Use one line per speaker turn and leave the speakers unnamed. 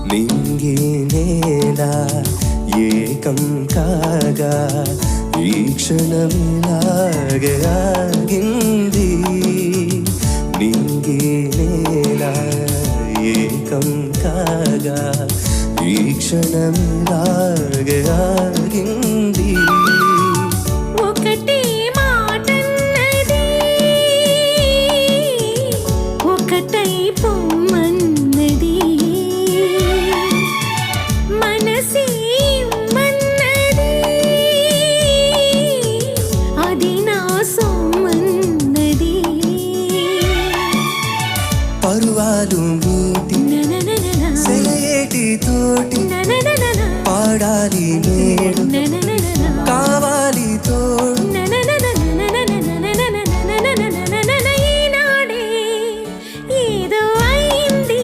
నింగి నేల ఏకం కాగా ఈ క్షణమిలాగే ఆగింది. నింగి నేల ఏకం కాగా ఈ క్షణమిలాగే ఆగింది.
ఒకటే మాటన్నది ఒకటై పొమ్మన్నది మనసే మన్నది అది నా సొమ్మన్నది.
పరువాలు మీటి సెలయేటి తోటి పాడాలి నేడు